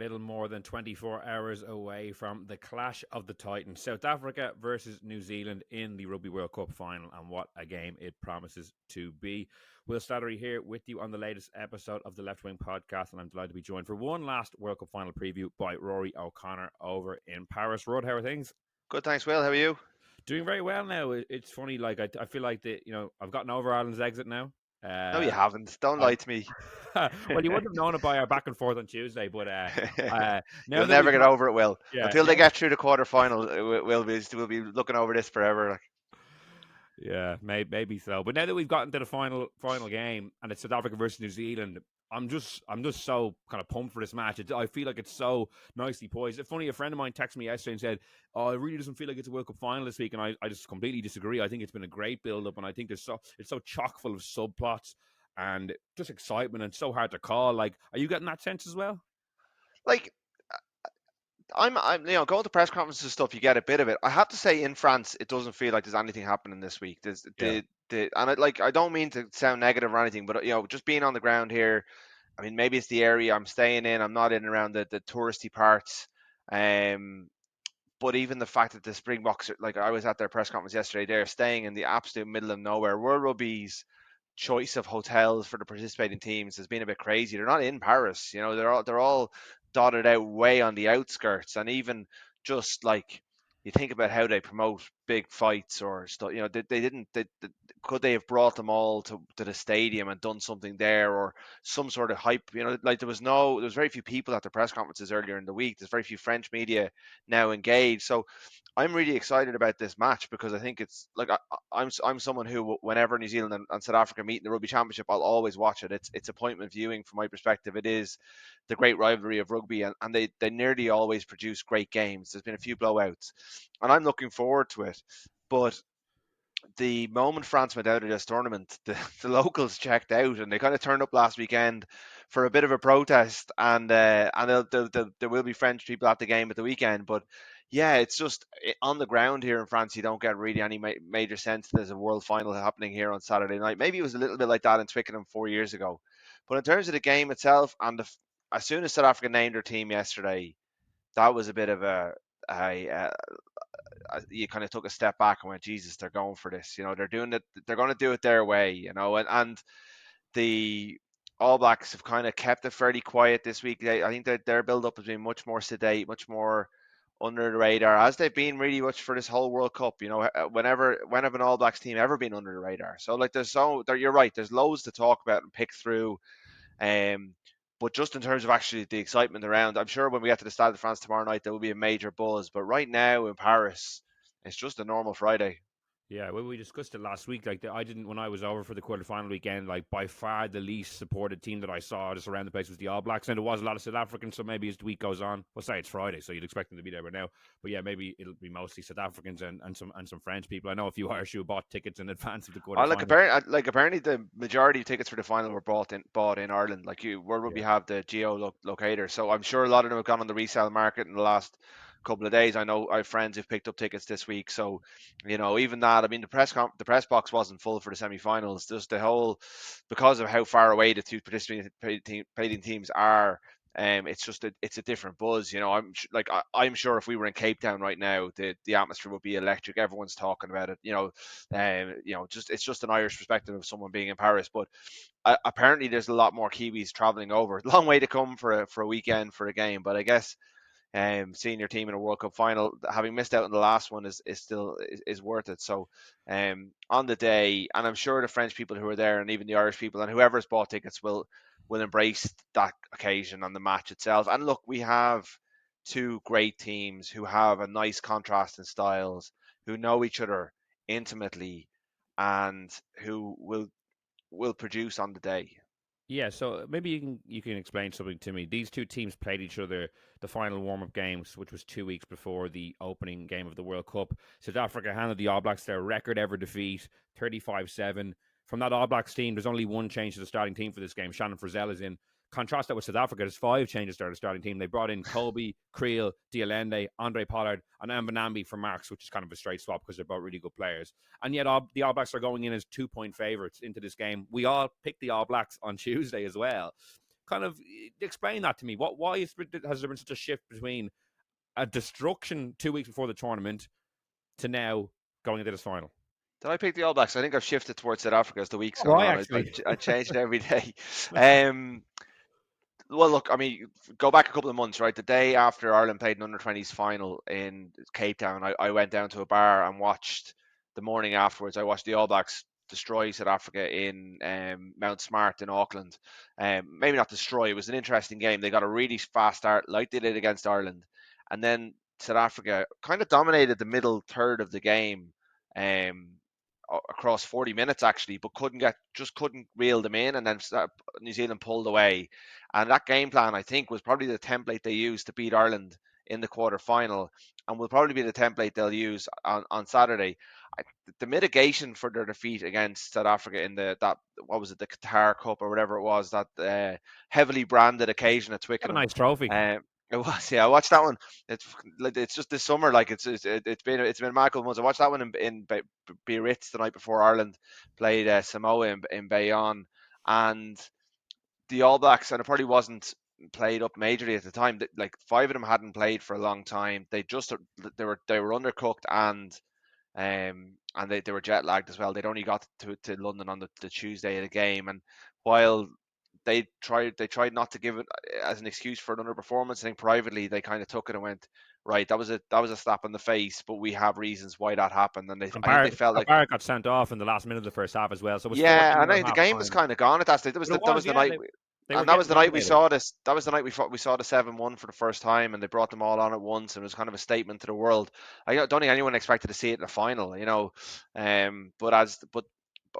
little more than 24 hours away from the clash of the Titans. South Africa versus New Zealand in the Rugby World Cup final, and what a game it promises to be. Will Slattery here with you on the latest episode of the Left Wing Podcast, and I'm delighted to be joined for one last World Cup final preview by Rugby O'Connor over in Paris. Rud, how are things? Good, thanks, Will. How are you? Doing very well now. It's funny, like I feel like I've gotten over Ireland's exit now. No, you haven't. Don't lie to me. Well, you wouldn't have known it by our back and forth on Tuesday, but now You'll that never we've get got, over it, Will. yeah, Until they get through the quarterfinal, we'll be looking over this forever. yeah, maybe so. But now that we've gotten to the final game, and it's South Africa versus New Zealand, I'm just so kind of pumped for this match. I feel like it's so nicely poised. It's funny, a friend of mine texted me yesterday and said, "Oh, it really doesn't feel like it's a World Cup final this week," and I just completely disagree. I think it's been a great build-up, and I think it's so chock full of subplots and just excitement, and so hard to call. Like, are you getting that sense as well? Like, I'm going to press conferences and stuff. You get a bit of it. I have to say, in France, it doesn't feel like there's anything happening this week. I don't mean to sound negative or anything, but just being on the ground here. I mean, maybe it's the area I'm staying in. I'm not in and around the touristy parts. But even the fact that the Springboks, like I was at their press conference yesterday, they're staying in the absolute middle of nowhere. World Rugby's choice of hotels for the participating teams has been a bit crazy. They're not in Paris, they're all dotted out way on the outskirts, and even just like you think about how they promote big fights or stuff, they didn't. Could they have brought them all to the stadium and done something there, or some sort of hype? Like there was very few people at the press conferences earlier in the week. There's very few French media now engaged, so I'm really excited about this match because I think it's like I'm someone who, whenever New Zealand and South Africa meet in the Rugby Championship, I'll always watch it. It's appointment viewing from my perspective. It is the great rivalry of rugby, and they nearly always produce great games. There's been a few blowouts, and I'm looking forward to it. But the moment France went out of this tournament, the locals checked out, and they kind of turned up last weekend for a bit of a protest, and there will be French people at the game at the weekend, but yeah, it's just on the ground here in France, you don't get really any major sense that there's a world final happening here on Saturday night. Maybe it was a little bit like that in Twickenham 4 years ago, but in terms of the game itself, and as soon as South Africa named their team yesterday, that was a bit of a you kind of took a step back and went, Jesus, they're going for this. They're doing it. They're going to do it their way. And the All Blacks have kind of kept it fairly quiet this week. I think that their build-up has been much more sedate, much more under the radar, as they've been really much for this whole World Cup. When have an All Blacks team ever been under the radar? So like, you're right. There's loads to talk about and pick through. But just in terms of actually the excitement around, I'm sure when we get to the Stade de France tomorrow night, there will be a major buzz. But right now in Paris, it's just a normal Friday. Yeah, well, we discussed it last week. Like, I didn't, when I was over for the quarterfinal weekend, like, by far the least supported team that I saw just around the place was the All Blacks. And there was a lot of South Africans, so maybe as the week goes on, well, say it's Friday, so you'd expect them to be there by now. But yeah, maybe it'll be mostly South Africans and some French people. I know a few Irish who bought tickets in advance of the quarterfinal. Apparently the majority of tickets for the final were bought in Ireland. Like World Rugby have the geo-locator, so I'm sure a lot of them have gone on the resale market in the last couple of days. I know I have friends who've picked up tickets this week, so even that. I mean, the press box wasn't full for the semi-finals. Just the whole, because of how far away the two participating teams are. It's a different buzz. I'm sure if we were in Cape Town right now, the atmosphere would be electric. Everyone's talking about it. It's just an Irish perspective of someone being in Paris. But apparently, there's a lot more Kiwis traveling over. Long way to come for a weekend for a game, but I guess seeing your team in a World Cup final, having missed out on the last one, is still worth it. So on the day, and I'm sure the French people who are there, and even the Irish people, and whoever's bought tickets will embrace that occasion on the match itself. And look, we have two great teams who have a nice contrast in styles, who know each other intimately, and who will produce on the day. Yeah, so maybe you can explain something to me. These two teams played each other the final warm-up games, which was 2 weeks before the opening game of the World Cup. South Africa handed the All Blacks their record ever defeat, 35-7. From that All Blacks team, there's only one change to the starting team for this game. Shannon Frizzell is in. Contrast that with South Africa, there's 5 changes to the starting team. They brought in Colby, Creel, Dialende, Andre Pollard, and Mbanambi for marks, which is kind of a straight swap because they're both really good players. And yet the All Blacks are going in as 2-point favourites into this game. We all picked the All Blacks on Tuesday as well. kind of explain that to me. Why has there been such a shift between a destruction 2 weeks before the tournament to now going into this final? Did I pick the All Blacks? I think I've shifted towards South Africa as the week's Oh, gone I on. actually. I changed it every day. Well, look, I mean, go back a couple of months, right? The day after Ireland played an under-20s final in Cape Town, I went down to a bar and watched the morning afterwards. I watched the All Blacks destroy South Africa in Mount Smart in Auckland. Maybe not destroy, it was an interesting game. They got a really fast start, like they did against Ireland. And then South Africa kind of dominated the middle third of the game. Across 40 minutes actually, but couldn't reel them in, and then New Zealand pulled away. And that game plan, I think, was probably the template they used to beat Ireland in the quarter final, and will probably be the template they'll use on Saturday. The mitigation for their defeat against South Africa in the Qatar Cup or whatever it was, that heavily branded occasion at Got a Twickenham. nice trophy. It was, yeah. I watched that one. It's just this summer, like it's been a magical month. I watched that one in Biarritz the night before Ireland played Samoa in Bayonne, and the All Blacks, and it probably wasn't played up majorly at the time. Like 5 of them hadn't played for a long time. They were undercooked, and they were jet lagged as well. They'd only got to London on the Tuesday of the game, and while they tried not to give it as an excuse for an underperformance, I think privately they kind of took it and went, right, that was a slap in the face, but we have reasons why that happened, and And I think they felt like, Barrett got sent off in the last minute of the first half as well, so it was 4 yeah, and at the half game was time. kind of gone at that stage. But it That was, was the yeah, night. they were And that was getting the night we dominated. saw this. That was the night we saw the 7-1 for the first time, and they brought them all on at once, and it was kind of a statement to the world. I don't think anyone expected to see it in the final, you know.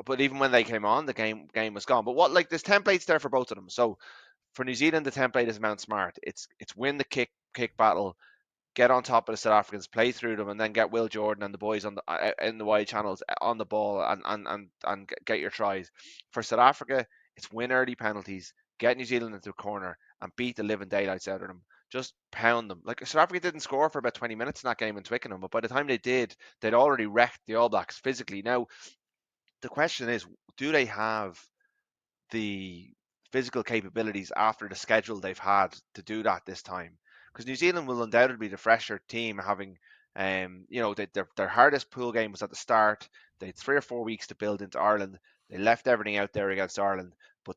But even when they came on, the game was gone. But there's templates there for both of them. So for New Zealand, the template is Mount Smart. It's win the kick battle, get on top of the South Africans, play through them, and then get Will Jordan and the boys on the in the wide channels on the ball and get your tries. For South Africa, it's win early penalties, get New Zealand into a corner, and beat the living daylights out of them. Just pound them. Like, South Africa didn't score for about 20 minutes in that game in Twickenham, but by the time they did, they'd already wrecked the All Blacks physically. Now, the question is, do they have the physical capabilities after the schedule they've had to do that this time? Because New Zealand will undoubtedly be the fresher team, having, their hardest pool game was at the start. They had 3 or 4 weeks to build into Ireland. They left everything out there against Ireland, but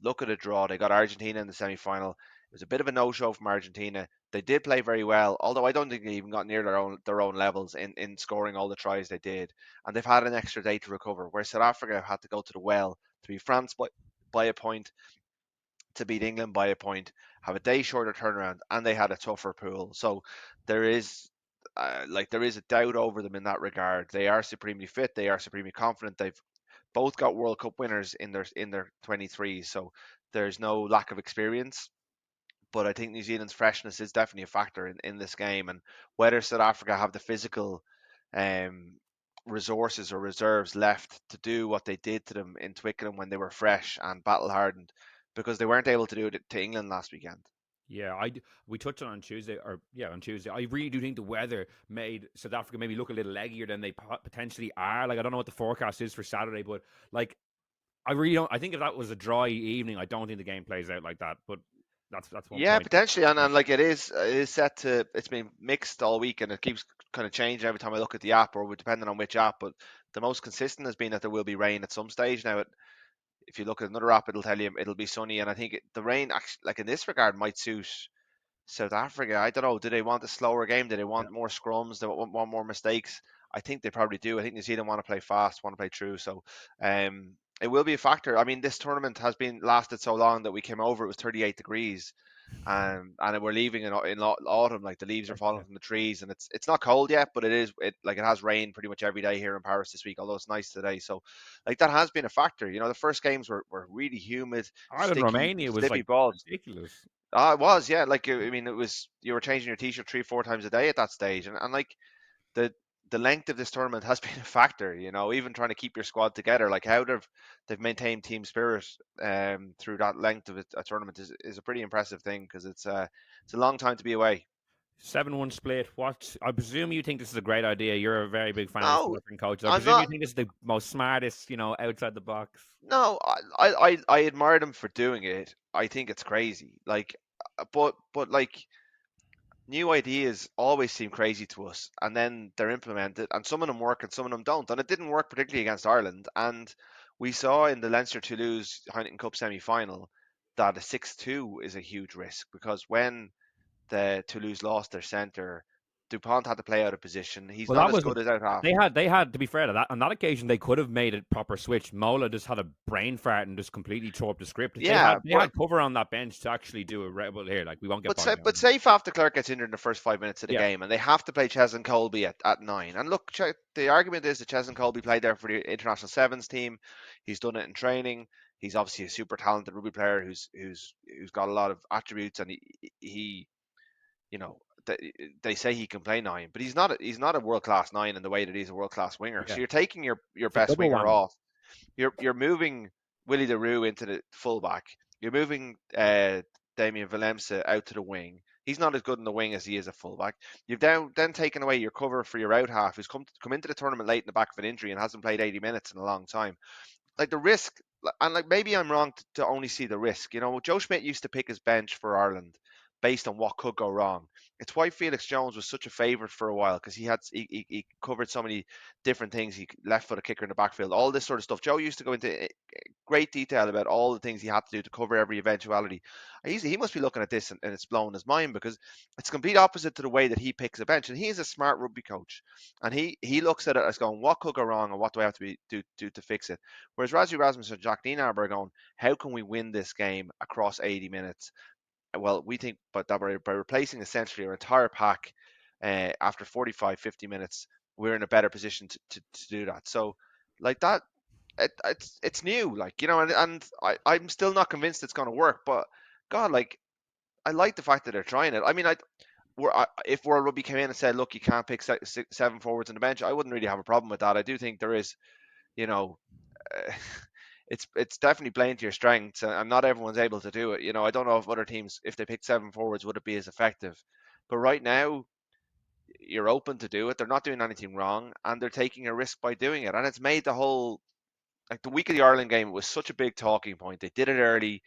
look at the draw. They got Argentina in the semi-final. It was a bit of a no-show from Argentina. They did play very well, although I don't think they even got near their own levels in scoring all the tries they did. And they've had an extra day to recover, where South Africa had to go to the well to beat France by a point, to beat England by a point, have a day shorter turnaround, and they had a tougher pool. So there is there is a doubt over them in that regard. They are supremely fit. They are supremely confident. They've both got World Cup winners in their 23s, so there's no lack of experience. But I think New Zealand's freshness is definitely a factor in this game, and whether South Africa have the physical um, resources or reserves left to do what they did to them in Twickenham when they were fresh and battle hardened, because they weren't able to do it to England last weekend. Yeah, we touched on Tuesday, on Tuesday. I really do think the weather made South Africa maybe look a little leggier than they potentially are. Like, I don't know what the forecast is for Saturday, but like, I really don't. I think if that was a dry evening, I don't think the game plays out like that. But that's one Yeah, point. potentially, and like it is set to. It's been mixed all week, and it keeps kind of changing every time I look at the app, or depending on which app. But the most consistent has been that there will be rain at some stage. Now, if you look at another app, it'll tell you it'll be sunny, and I think the rain, actually, like in this regard, might suit South Africa. I don't know. Do they want a slower game? Do they want more scrums? Do they want more mistakes? I think they probably do. I think New Zealand want to play fast, want to play true. So, it will be a factor. I mean, this tournament has been lasted so long that we came over. It was 38 degrees, and we're leaving in autumn. Like, the leaves are falling from the trees, and it's not cold yet, but it has rained pretty much every day here in Paris this week. Although it's nice today, so like that has been a factor. The first games were really humid, Ireland, sticky, Romania was slippy like balls. ridiculous. It was, yeah. Like, I mean, it was, you were changing your t-shirt 3 4 times a day at that stage, and like the the length of this tournament has been a factor. Even trying to keep your squad together, like how they've maintained team spirit through that length of a tournament is a pretty impressive thing, because it's a long time to be away. 7-1 split. What? I presume you think this is a great idea. You're a very big fan of South No, African coaches. I I'm presume you not. think this is the most smartest, outside the box. No, I admire them for doing it. I think it's crazy. Like, but like, new ideas always seem crazy to us, and then they're implemented, and some of them work and some of them don't. And it didn't work particularly against Ireland. And we saw in the Leinster Toulouse Heineken Cup semi-final that a 6-2 is a huge risk, because when the Toulouse lost their centre, Dupont had to play out of position. He's Well, not that as was good as out half. they had to be fair to that on that occasion they could have made a proper switch. Mola just had a brain fart and just completely tore up the script. Yeah, They had cover on that bench to actually do a rebel here. Like we won't get bogged but down. say Faf de Klerk gets injured in the first 5 minutes of the Yeah, game, and they have to play Ches and Colby at 9. And look, the argument is that Ches and Colby played there for the international sevens team. He's done it in training. He's obviously a super talented rugby player who's got a lot of attributes, and he you know they say he can play 9, but he's not a world class 9 in the way that he's a world class winger. So yeah, you're taking your it's a best double winger whammy. off. You're moving Willie de Roux into the fullback. You're moving Damien Valemsa out to the wing. He's not as good in the wing as he is a fullback. You've then taken away your cover for your out half, who's come into the tournament late in the back of an injury and hasn't played 80 minutes in a long time. Like the risk, and like maybe I'm wrong to only see the risk. Joe Schmidt used to pick his bench for Ireland based on what could go wrong. It's why Felix Jones was such a favourite for a while, because he covered so many different things. He left foot a kicker in the backfield, all this sort of stuff. Joe used to go into great detail about all the things he had to do to cover every eventuality. He must be looking at this and it's blowing his mind, because it's complete opposite to the way that he picks a bench. And he's a smart rugby coach, and he looks at it as going, what could go wrong and what do I have to do to fix it? Whereas Rassie Erasmus and Jack Dienarber are going, how can we win this game across 80 minutes? Well, we think but that by replacing essentially our entire pack after 45, 50 minutes, we're in a better position to do that. So, like that, it's new, like, and I'm still not convinced it's going to work. But God, like, I like the fact that they're trying it. I mean, if World Rugby came in and said, look, you can't pick 7 forwards on the bench, I wouldn't really have a problem with that. I do think there is, you know, uh, it's definitely playing to your strengths, and not everyone's able to do it. I don't know if other teams, if they picked 7 forwards, would it be as effective? But right now, you're open to do it. They're not doing anything wrong, and they're taking a risk by doing it. And it's made the whole, like, the week of the Ireland game, it was such a big talking point. They did it early.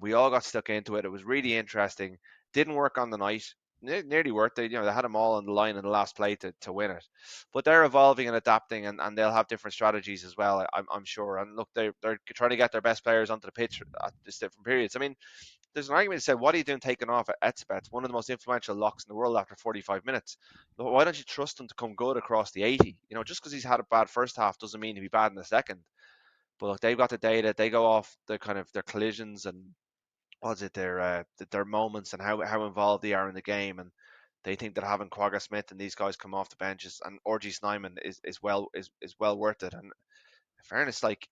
We all got stuck into it. It was really interesting. Didn't work on the night. Nearly worked. They had them all on the line in the last play to win it. But they're evolving and adapting, and they'll have different strategies as well, I'm sure. And look, they're trying to get their best players onto the pitch at just different periods. I mean, there's an argument to say, what are you doing taking off at Etzebeth, one of the most influential locks in the world, after 45 minutes? Why don't you trust him to come good across the 80? Just because he's had a bad first half doesn't mean he'll be bad in the second. But look, they've got the data. They go off the kind of their collisions and what's it their moments and how involved they are in the game, and they think that having Quagga Smith and these guys come off the benches and RG Snyman is well worth it. And in fairness, like,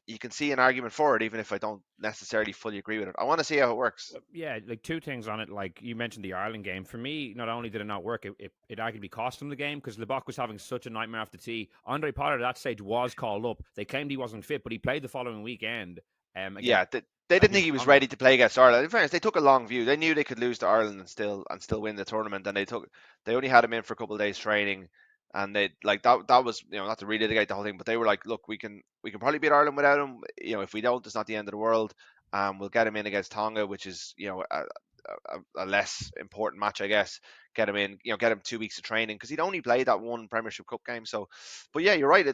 you can see an argument for it, even if I don't necessarily fully agree with it. I want to see how it works. Yeah, like two things on it. Like you mentioned the Ireland game. For me, not only did it not work, it arguably cost them the game because Lebok was having such a nightmare off the tee. Andre Pollard at that stage was called up. They claimed he wasn't fit, but he played the following weekend Yeah, against they didn't think against he was Congo. ready to play against Ireland. In fairness, they took a long view. They knew they could lose to Ireland and still win the tournament, and they only had him in for a couple of days training, and they, like, that was, not to relitigate the whole thing, but they were like, look, we can probably beat Ireland without him. If we don't, it's not the end of the world. We'll get him in against Tonga, which is, a less important match, I guess. Get him in, get him 2 weeks of training, because he'd only played that one Premiership Cup game. So, but yeah, you're right.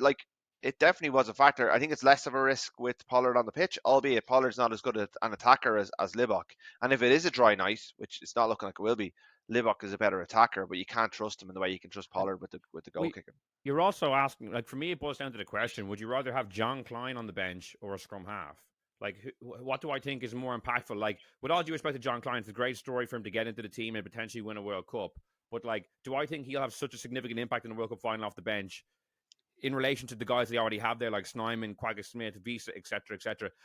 It definitely was a factor. I think it's less of a risk with Pollard on the pitch, albeit Pollard's not as good an attacker as Libok. And if it is a dry night, which it's not looking like it will be, Libok is a better attacker, but you can't trust him in the way you can trust Pollard with the goal We, kicking. you're also asking, like, for me, it boils down to the question: would you rather have John Klein on the bench or a scrum half? Like, what do I think is more impactful? Like, with all due respect to John Klein, it's a great story for him to get into the team and potentially win a World Cup. But, like, do I think he'll have such a significant impact in the World Cup final off the bench in relation to the guys they already have there, like Snyman, Quagga Smith, Visa, etc.,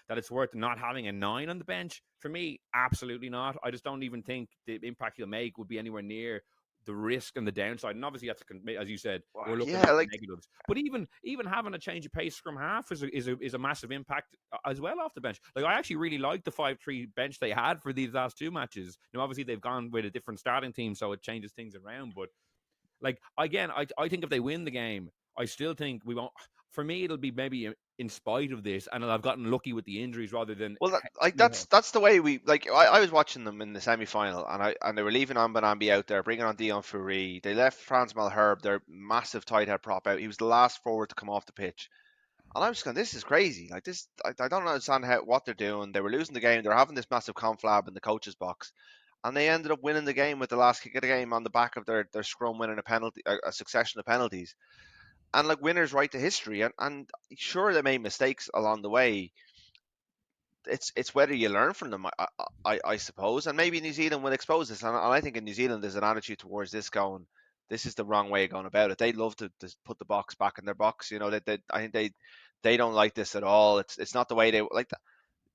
that it's worth not having a 9 on the bench? For me, absolutely not. I just don't even think the impact he'll make would be anywhere near the risk and the downside. And obviously, that's as you said, we're looking Yeah, at the like, negatives. But even having a change of pace scrum half is a massive impact as well off the bench. Like, I actually really like the 5-3 bench they had for these last two matches. Now, obviously, they've gone with a different starting team, so it changes things around. But, like, again, I think if they win the game, I still think we won't. For me, it'll be maybe in spite of this, and I've gotten lucky with the injuries rather than Well, like you know. that's the way we like. I was watching them in the semi final, and they were leaving Ambanambi out there, bringing on Dion Fourie. They left Franz Malherbe, their massive tight head prop, out. He was the last forward to come off the pitch, and I was going, "This is crazy! Like this, I don't understand what they're doing. They were losing the game. They're having this massive conflab in the coach's box, and they ended up winning the game with the last kick of the game on the back of their scrum winning a penalty, a succession of penalties, and like winners write to history. And sure, they made mistakes along the way, it's whether you learn from them, I suppose, and maybe New Zealand will expose this. And I think in New Zealand there's an attitude towards this going, this is the wrong way of going about it. They love to put the box back in their box. You know, I think they don't like this at all. It's not the way they like.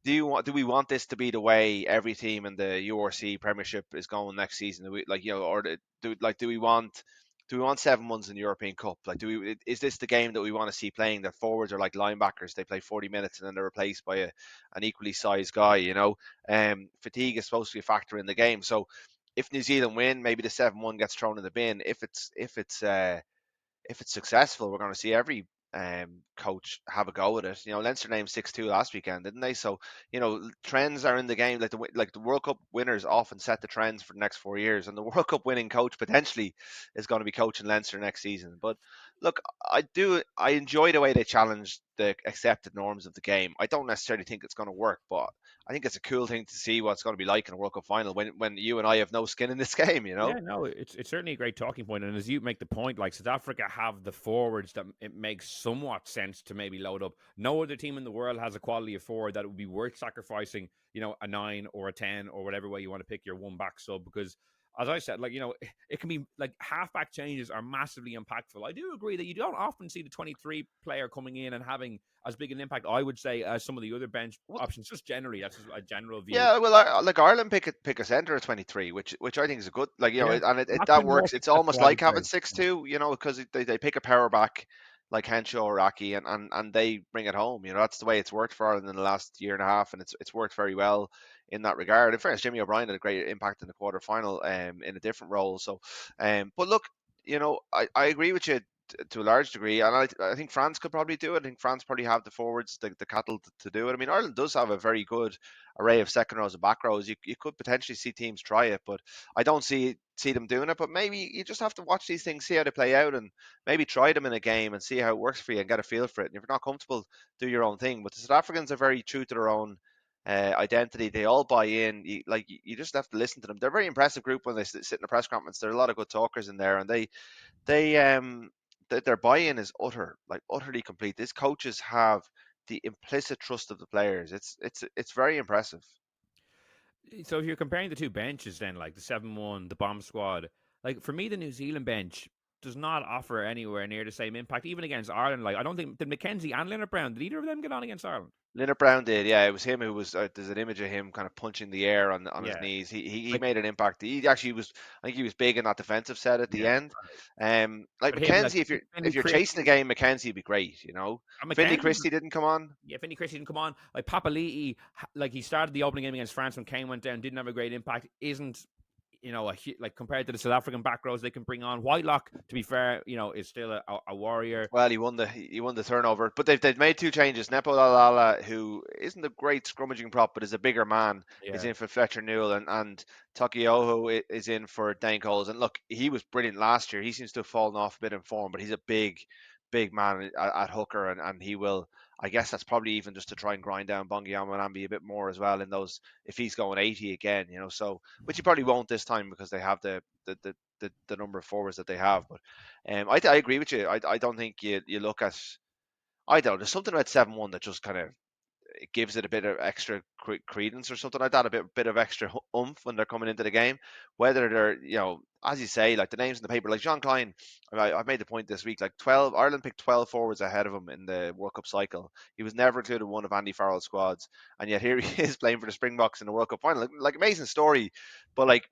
Do we want this to be the way every team in the URC Premiership is going next season? Do we, like, you know, or do we want 7 months in the European Cup? Like, is this the game that we want to see playing? Their forwards are like linebackers; they play 40 minutes and then they're replaced by an equally sized guy. You know, fatigue is supposed to be a factor in the game. So, if New Zealand win, maybe the 7-1 gets thrown in the bin. If it's successful, we're going to see every coach have a go at it. You know, Leinster named 6-2 last weekend, didn't they? So, you know, trends are in the game. Like the World Cup winners often set the trends for the next 4 years, and the World Cup winning coach potentially is going to be coaching Leinster next season. But look, I enjoy the way they challenge the accepted norms of the game. I don't necessarily think it's going to work, but I think it's a cool thing to see what's going to be like in a World Cup final when you and I have no skin in this game. You know. Yeah, no, it's certainly a great talking point. And as you make the point, like South Africa have the forwards that it makes somewhat sense to maybe load up. No other team in the world has a quality of forward that would be worth sacrificing, you know, a 9 or a 10 or whatever way you want to pick your one back sub. Because as I said, like, you know, it can be like halfback changes are massively impactful. I do agree that you don't often see the 23 player coming in and having as big an impact, I would say, as some of the other bench options, just generally. That's just a general view. Yeah, well, like Ireland pick a centre at 23, which I think is a good, like, you know, Yeah. and That's that been more works. It's almost successful, I like would having say. 6-2, you know, because they pick a power back like Henshaw or Aki, and they bring it home. You know, that's the way it's worked for Ireland in the last year and a half, and it's worked very well in that regard. In fairness, Jimmy O'Brien had a great impact in the quarter final, in a different role. So, but look, you know, I agree with you to a large degree, and I think France could probably do it. I think France probably have the forwards, the cattle to do it. I mean, Ireland does have a very good array of second rows and back rows. You could potentially see teams try it, but I don't see them doing it. But maybe you just have to watch these things, see how they play out, and maybe try them in a game and see how it works for you and get a feel for it. And if you're not comfortable, do your own thing. But the South Africans are very true to their own identity. They all buy in. You just have to listen to them. They're a very impressive group when they sit in a press conference. There are a lot of good talkers in there, and their buy-in is utterly complete. These coaches have the implicit trust of the players. It's very impressive. So if you're comparing the two benches, then like the 7-1, the bomb squad, like for me, the New Zealand bench does not offer anywhere near the same impact, even against Ireland. Like I don't think did Mackenzie and Leonard Brown did either of them get on against Ireland? Leonard Brown did, yeah. It was him who was. There's an image of him kind of punching the air on his Yeah, knees. He like made an impact. He actually was. I think he was big in that defensive set at the yeah, end. Like but him like Mackenzie, Finney if you're chasing the Christie, game, Mackenzie would be great. You know, Finley Mackenzie. Christie didn't come on. Yeah, Finney Christie didn't come on. Like Papali'i, like he started the opening game against France when Kane went down, didn't have a great impact. Isn't like compared to the South African back rows they can bring on. Whitelock, to be fair, is still a warrior. Well, he won the turnover, but they've made two changes. Nepo Lalala, who isn't a great scrummaging prop, but is a bigger man, is Yeah, in for Fletcher Newell, and Takioho is in for Dane Coles. And look, he was brilliant last year. He seems to have fallen off a bit in form, but he's a big man at hooker, and he will. I guess that's probably even just to try and grind down Bongi Amanambi a bit more as well in those if he's going 80 again, you know. So which he probably won't this time because they have the number of forwards that they have, but. I agree with you. I don't think you look at. I don't know. There's something about 7-1 that just kind of gives it a bit of extra credence or something like that, a bit of extra oomph when they're coming into the game. Whether they're, as you say, like the names in the paper, like John Klein. I've made the point this week. Like 12, Ireland picked 12 forwards ahead of him in the World Cup cycle. He was never included in one of Andy Farrell's squads, and yet here he is playing for the Springboks in the World Cup final. Like amazing story, but like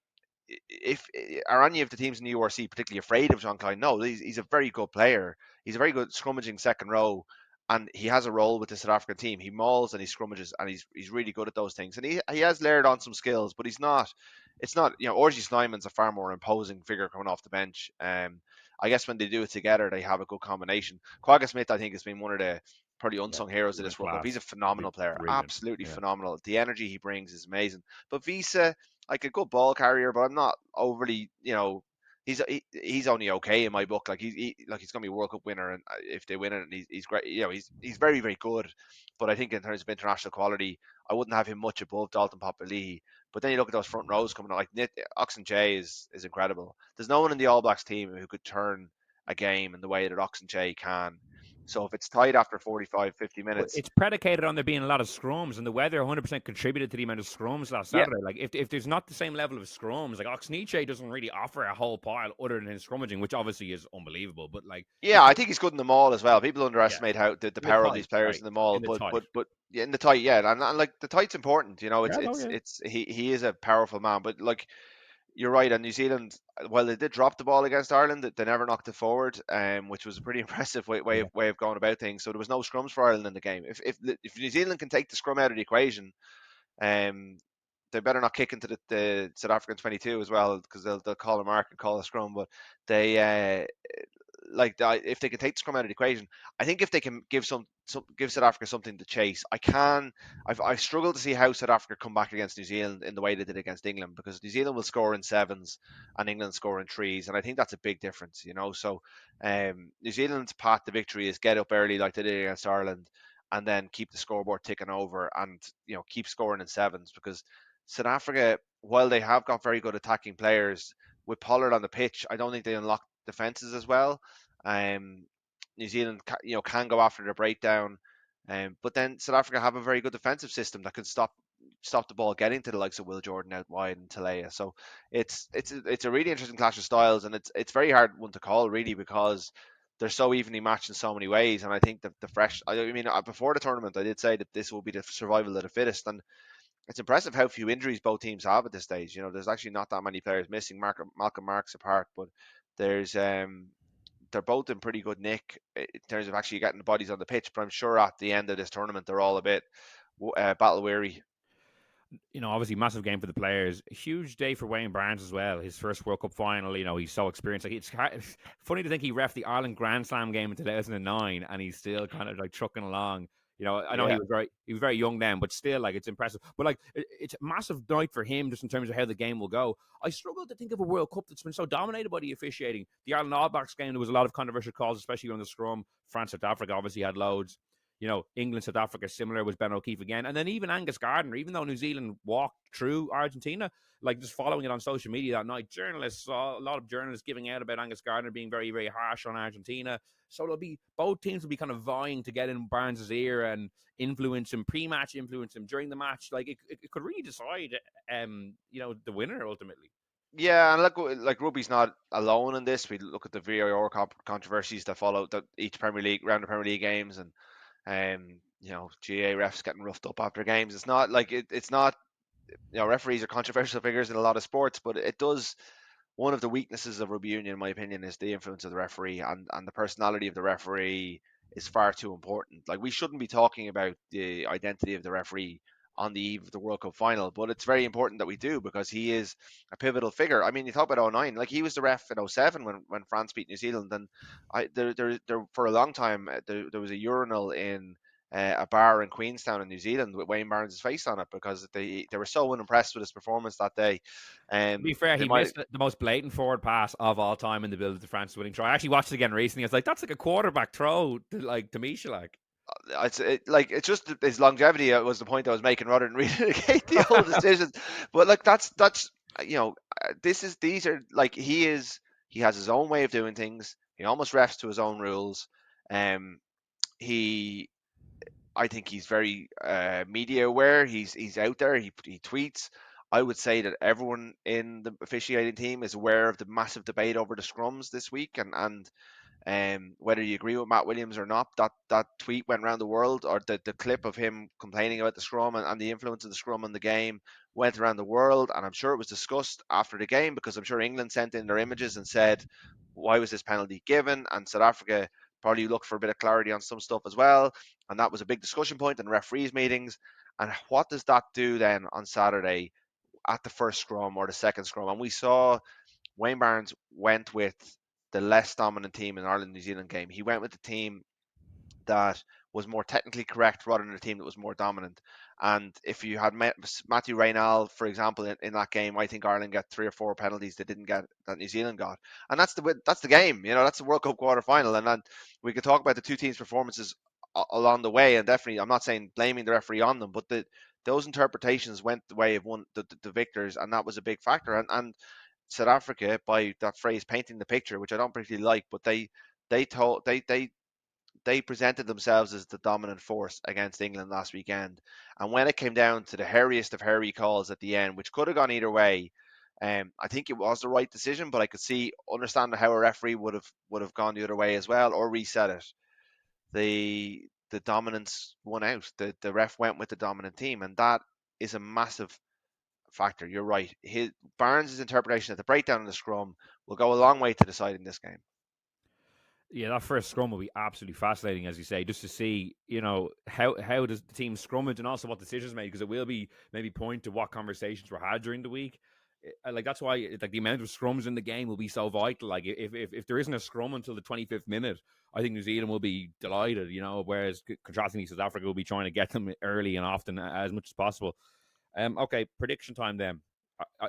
if are any of the teams in the URC particularly afraid of Jean Klein? No, he's a very good player. He's a very good scrummaging second row, and he has a role with the South African team. He mauls and he scrummages, and he's really good at those things. And he has layered on some skills, but he's not. It's not. Orgy Snyman's a far more imposing figure coming off the bench. I guess when they do it together, they have a good combination. Quagga Smith, I think, has been one of probably Yeah, unsung heroes of world this World Cup. He's class, a phenomenal player, brilliant. absolutely Yeah. phenomenal. The energy he brings is amazing. But Visa, like a good ball carrier, but I'm not overly, he's only okay in my book. Like he's gonna be a World Cup winner, and if they win it, and he's great. He's very very good. But I think in terms of international quality, I wouldn't have him much above Dalton Papali'i. But then you look at those front rows coming out, like Oxen Jay is incredible. There's no one in the All Blacks team who could turn a game in the way that Oxen Jay can. So if it's tight after 45, 50 But minutes, it's predicated on there being a lot of scrums, and the weather 100% contributed to the amount of scrums last yeah, Saturday. Like, if there's not the same level of scrums, like Oxniche doesn't really offer a whole pile other than his scrummaging, which obviously is unbelievable. But like, yeah, if I you, think he's good in the mall as well. People yeah, underestimate how the in the power of these tight, players sorry, in the mall, in the tight, but yeah, in the tight, yeah, and like the tight's important. yeah, no, yeah, It's he is a powerful man, but like you're right. And New Zealand, well, they did drop the ball against Ireland. They never knocked it forward, which was a pretty impressive yeah. way of going about things. So there was no scrums for Ireland in the game. If New Zealand can take the scrum out of the equation, um, they better not kick into the South African 22 as well, because they'll call a mark and call a scrum. But they if they can take the scrum out of the equation, I think if they can give South Africa something to chase, I've struggled to see how South Africa come back against New Zealand in the way they did against England, because New Zealand will score in sevens and England score in threes, and I think that's a big difference. So New Zealand's path to victory is get up early like they did against Ireland, and then keep the scoreboard ticking over, and keep scoring in sevens, because South Africa, while they have got very good attacking players, with Pollard on the pitch, I don't think they unlock defenses as well. Um, New Zealand, can go after their breakdown, but then South Africa have a very good defensive system that can stop the ball getting to the likes of Will Jordan out wide and Talea. So it's a really interesting clash of styles, and it's very hard one to call really, because they're so evenly matched in so many ways. And I think that the fresh, I mean, before the tournament, I did say that this will be the survival of the fittest, and it's impressive how few injuries both teams have at this stage. There's actually not that many players missing, Malcolm Marks apart, but there's they're both in pretty good nick in terms of actually getting the bodies on the pitch. But I'm sure at the end of this tournament, they're all a bit battle weary. Obviously massive game for the players. A huge day for Wayne Barnes as well. His first World Cup final. He's so experienced. Like, it's funny to think he ref the Ireland Grand Slam game in 2009, and he's still kind of like trucking along. I know Yeah, he was very young then, but still, like, it's impressive. But like, it's a massive night for him just in terms of how the game will go. I struggle to think of a World Cup that's been so dominated by the officiating. The Ireland All Blacks game, there was a lot of controversial calls, especially on the scrum. France South Africa obviously had loads. England, South Africa, similar was Ben O'Keefe again. And then even Angus Gardner, even though New Zealand walked through Argentina, like just following it on social media that night, journalists saw a lot of journalists giving out about Angus Gardner being very, very harsh on Argentina. So both teams will be kind of vying to get in Barnes' ear and influence him pre-match, influence him during the match. Like it could really decide, the winner ultimately. yeah, and like rugby's not alone in this. We look at the VAR controversies that follow each Premier League round of Premier League games, and GA refs getting roughed up after games. It's not like it's not referees are controversial figures in a lot of sports, but it does. One of the weaknesses of rugby union, in my opinion, is the influence of the referee, and the personality of the referee is far too important. Like, we shouldn't be talking about the identity of the referee on the eve of the World Cup final, but it's very important that we do, because he is a pivotal figure. I mean, you talk about '09, like he was the ref in '07 when France beat New Zealand, and there for a long time there was a urinal in a bar in Queenstown in New Zealand with Wayne Barnes' face on it, because they were so unimpressed with his performance that day. To be fair, They he might missed the most blatant forward pass of all time in the build of the France winning try. I actually watched it again recently. I was like, that's like a quarterback throw to Misha, like. it's just his longevity was the point I was making, rather than relocate the old decisions. But like that's these are like he has his own way of doing things. He almost refs to his own rules. Um, he I think he's very media aware. He's out there. He tweets. I would say that everyone in the officiating team is aware of the massive debate over the scrums this week, and whether you agree with Matt Williams or not, that tweet went around the world, or the clip of him complaining about the scrum and the influence of the scrum on the game went around the world. And I'm sure it was discussed after the game, because I'm sure England sent in their images and said, why was this penalty given? And South Africa probably looked for a bit of clarity on some stuff as well. And that was a big discussion point in referees' meetings. And what does that do then on Saturday at the first scrum or the second scrum? And we saw Wayne Barnes went with the less dominant team in Ireland New Zealand game. He went with the team that was more technically correct rather than a team that was more dominant. And if you had Matthew Reynal, for example, in that game, I think Ireland got 3 or 4 penalties they didn't get that New Zealand got, and that's the game. That's the World Cup quarter final, and then we could talk about the two teams' performances along the way, and definitely I'm not saying blaming the referee on them, but those interpretations went the way of the victors, and that was a big factor. And South Africa, by that phrase painting the picture, which I don't particularly like, but they told they presented themselves as the dominant force against England last weekend. And when it came down to the hairiest of hairy calls at the end, which could have gone either way, I think it was the right decision. But I could understand how a referee would have gone the other way as well, or reset it. The dominance won out. The ref went with the dominant team, and that is a massive factor. You're right. Barnes' interpretation of the breakdown in the scrum will go a long way to deciding this game. Yeah, that first scrum will be absolutely fascinating, as you say, just to see, how does the team scrummage and also what decisions made, because it will be maybe point to what conversations were had during the week. Like that's why like the amount of scrums in the game will be so vital. Like if there isn't a scrum until the 25th minute, I think New Zealand will be delighted. Whereas contrastingly, South Africa will be trying to get them early and often as much as possible. Okay, prediction time then.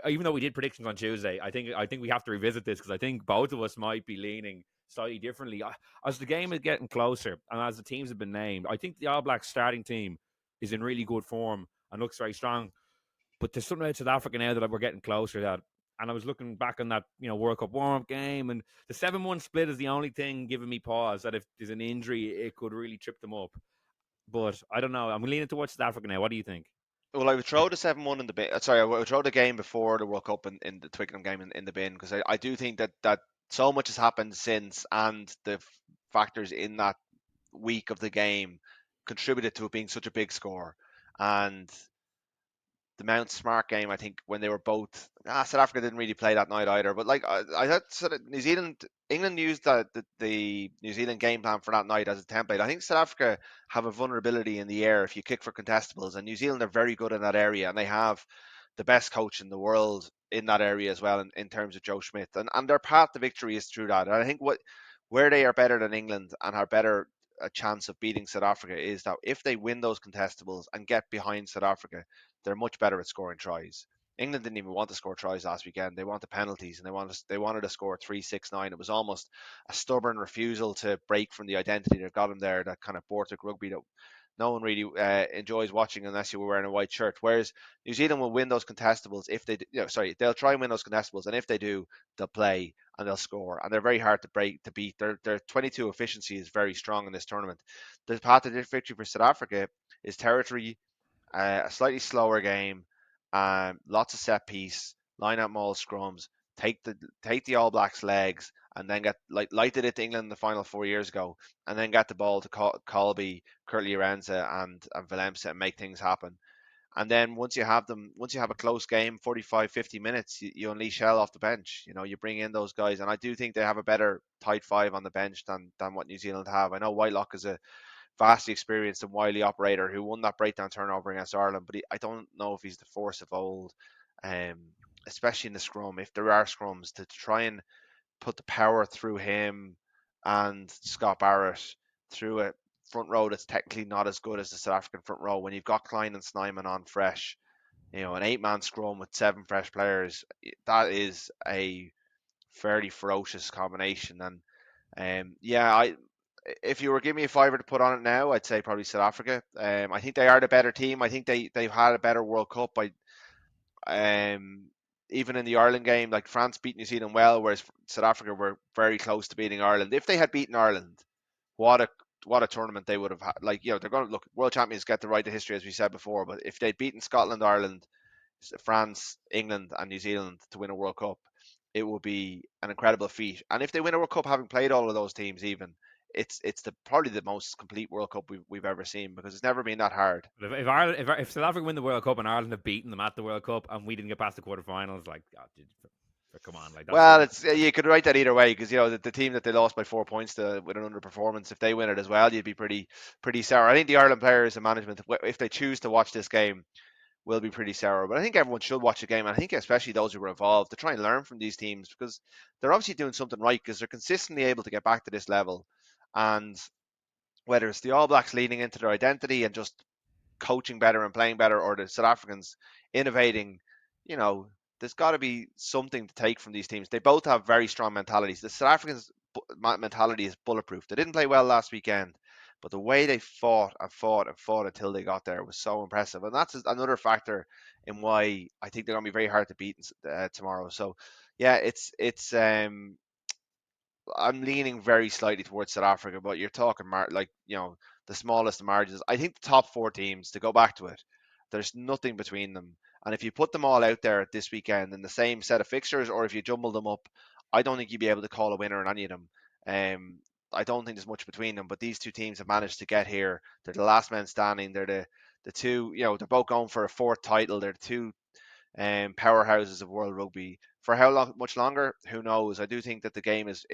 Even though we did predictions on Tuesday, I think we have to revisit this because I think both of us might be leaning slightly differently. As the game is getting closer and as the teams have been named, I think the All Blacks starting team is in really good form and looks very strong. But there's something about South Africa now that we're getting closer to that. And I was looking back on that, World Cup warm-up game, and the 7-1 split is the only thing giving me pause that if there's an injury, it could really trip them up. But I don't know. I'm leaning towards South Africa now. What do you think? Well, I would throw the 7-1 in the bin. Sorry, I would throw the game before the World Cup in the Twickenham game in the bin, because I do think that so much has happened since, and the factors in that week of the game contributed to it being such a big score. And the Mount Smart game, I think when they were both South Africa didn't really play that night either. But like I thought, sort of England used the New Zealand game plan for that night as a template. I think South Africa have a vulnerability in the air if you kick for contestables, and New Zealand are very good in that area, and they have the best coach in the world in that area as well in terms of Joe Schmidt, and their path to victory is through that. And I think where they are better than England and are better a chance of beating South Africa is that if they win those contestables and get behind South Africa, they're much better at scoring tries. England didn't even want to score tries last weekend. They wanted penalties, and they wanted to score 3-6-9. It was almost a stubborn refusal to break from the identity that got them there. That kind of Bortic rugby that no one really enjoys watching unless you were wearing a white shirt. Whereas New Zealand will win those contestables if they, they'll try and win those contestables, and if they do, they'll play and they'll score. And they're very hard to beat. Their 22 efficiency is very strong in this tournament. The path to victory for South Africa is territory, a slightly slower game, lots of set piece, line out maul scrums, take the All Blacks legs, and then get like they did to England in the final 4 years ago, and then get the ball to Colby, Curtly Arenza, and Valemsa and make things happen. And then once you have a close game, 45, 50 minutes, you unleash hell off the bench. You bring in those guys, and I do think they have a better tight five on the bench than what New Zealand have. I know Whitelock is a vastly experienced and wily operator who won that breakdown turnover against Ireland, but I don't know if he's the force of old, um, especially in the scrum. If there are scrums, to try and put the power through him and Scott Barrett through a front row that's technically not as good as the South African front row, when you've got Klein and Snyman on fresh, an 8-man scrum with 7 fresh players, that is a fairly ferocious combination. And if you were giving me a fiver to put on it now, I'd say probably South Africa. I think they are the better team. I think they've had a better World Cup. Even in the Ireland game, like France beat New Zealand well, whereas South Africa were very close to beating Ireland. If they had beaten Ireland, what a tournament they would have had. Like, they're going to look, world champions get the right to history, as we said before. But if they'd beaten Scotland, Ireland, France, England, and New Zealand to win a World Cup, it would be an incredible feat. And if they win a World Cup having played all of those teams, even it's probably the most complete World Cup we've ever seen, because it's never been that hard. If Ireland, if South Africa win the World Cup and Ireland have beaten them at the World Cup and we didn't get past the quarterfinals, like, oh, dude, come on, like that's Well, it's you could write that either way, because the team that they lost by 4 points to with an underperformance, if they win it as well, you'd be pretty sour. I think the Ireland players and management, if they choose to watch this game, will be pretty sour. But I think everyone should watch the game, and I think especially those who were involved, to try and learn from these teams, because they're obviously doing something right, because they're consistently able to get back to this level. And whether it's the All Blacks leaning into their identity and just coaching better and playing better, or the South Africans innovating, you know, there's got to be something to take from these teams. They both have very strong mentalities. The South Africans' mentality is bulletproof. They didn't play well last weekend, but the way they fought and fought and fought until they got there was so impressive. And that's another factor in why I think they're going to be very hard to beat tomorrow. So, yeah, I'm leaning very slightly towards South Africa, but you're talking the smallest of margins. I think the top four teams, to go back to it, there's nothing between them. And if you put them all out there this weekend in the same set of fixtures, or if you jumble them up, I don't think you'd be able to call a winner in any of them. I don't think there's much between them. But these two teams have managed to get here. They're the last men standing. They're the two. They're both going for a fourth title. They're the two powerhouses of world rugby. For how long, much longer, who knows? I do think that the game is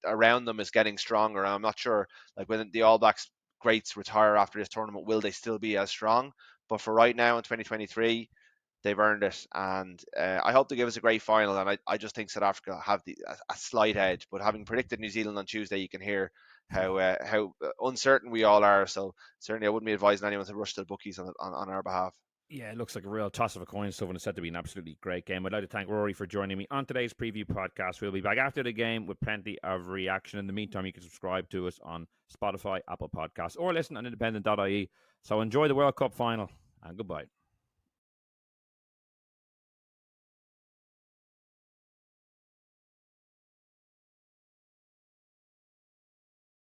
around them is getting stronger. I'm not sure, like when the All Blacks greats retire after this tournament, will they still be as strong? But for right now in 2023, they've earned it, and I hope they give us a great final. And I just think South Africa have a slight edge. But having predicted New Zealand on Tuesday, you can hear how uncertain we all are. So certainly, I wouldn't be advising anyone to rush to the bookies on our behalf. Yeah, it looks like a real toss of a coin stuff, and it's set to be an absolutely great game. I'd like to thank Rory for joining me on today's preview podcast. We'll be back after the game with plenty of reaction. In the meantime, you can subscribe to us on Spotify, Apple Podcasts, or listen on independent.ie. So enjoy the World Cup final, and goodbye.